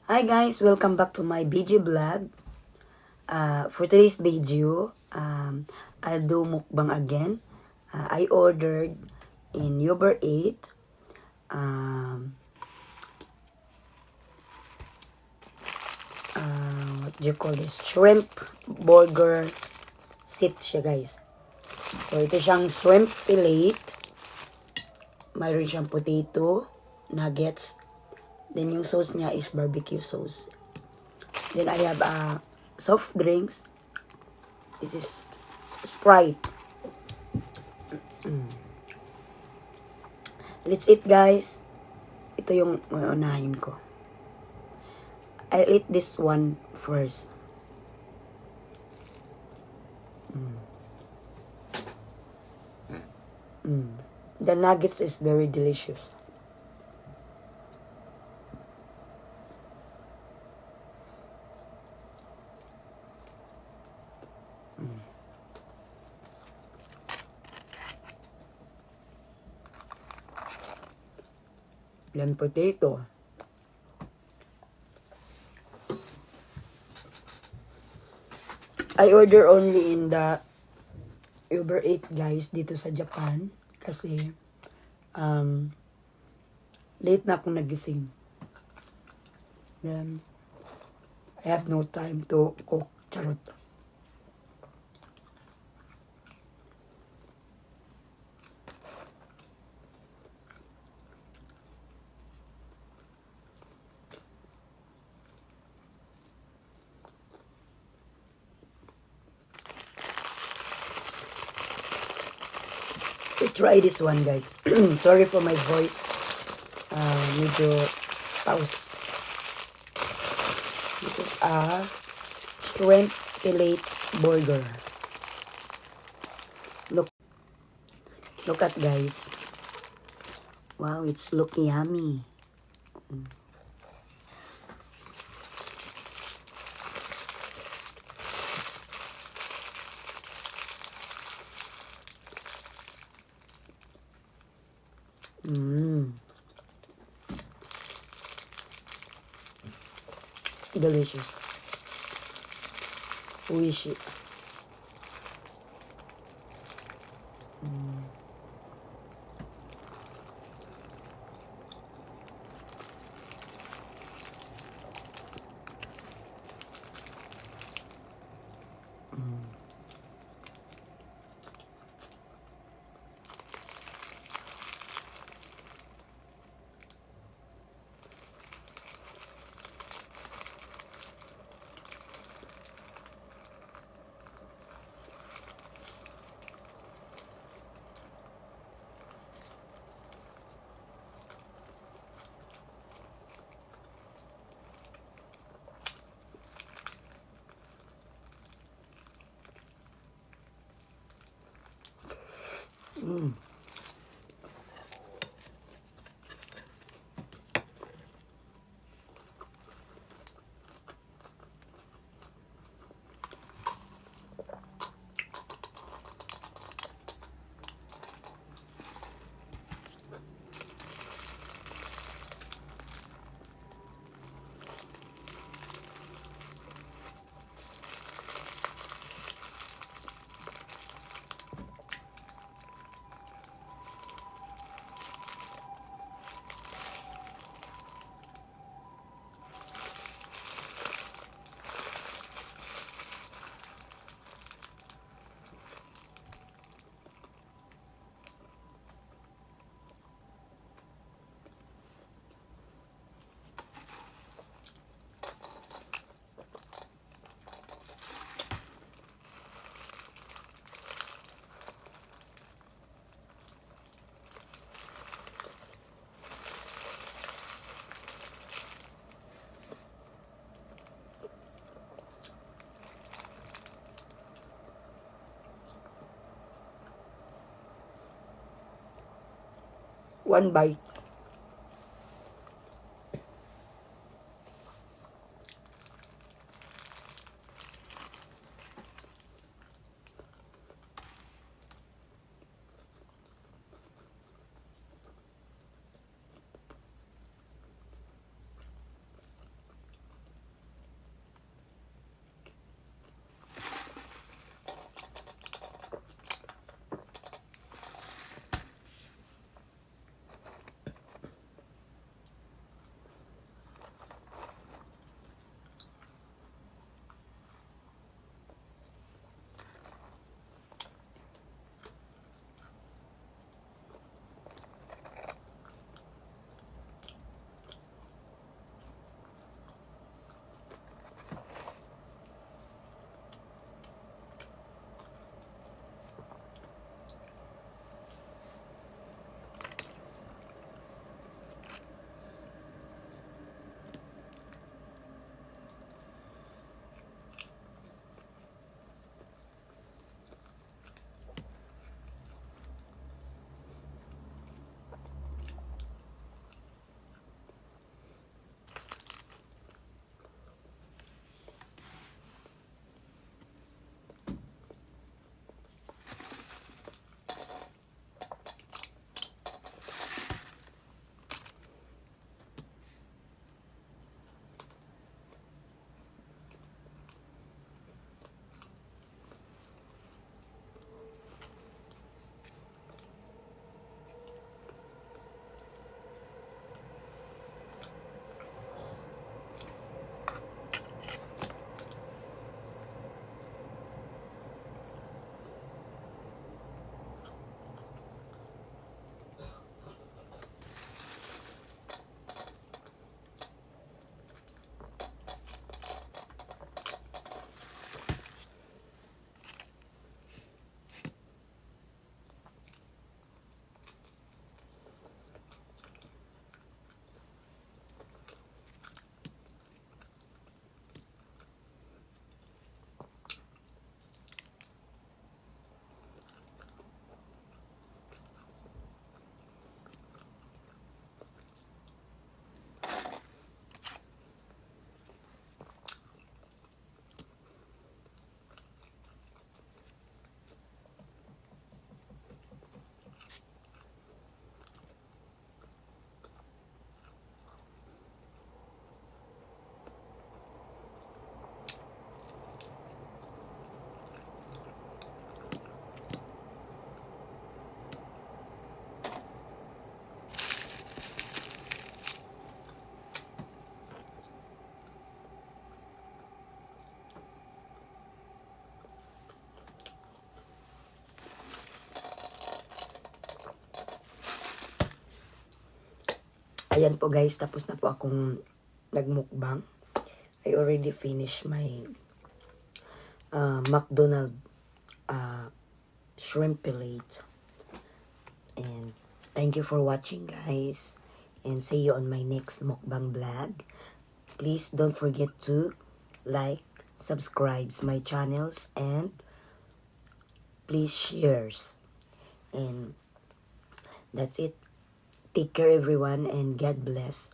Hi guys, welcome back to my BG vlog. For today's video, I'll do mukbang again. I ordered in Uber Eats. What do you call this? Shrimp burger sit siya guys. So ito siyang shrimp fillet. Mayroon siyang potato, nuggets. Then yung sauce niya is barbecue sauce. Then I have soft drinks. This is Sprite. Let's eat guys. Ito yung unahin ko. I'll eat this one first. The nuggets is very delicious. Then potato. I order only in the Uber Eats guys dito sa Japan kasi late na akong nagising. Then I have no time to cook. Charot. We try this one guys. Sorry for my voice. Medyo pause. This is a shrimp fillet burger. Look at guys. Wow, it's look yummy. Delicious. Wish it. One bite. Ayan po guys, tapos na po akong nagmukbang. I already finished my McDonald shrimp fillet. And thank you for watching guys. And see you on my next mukbang vlog. Please don't forget to like, subscribe my channels, and please shares. And that's it. Take care everyone and God bless.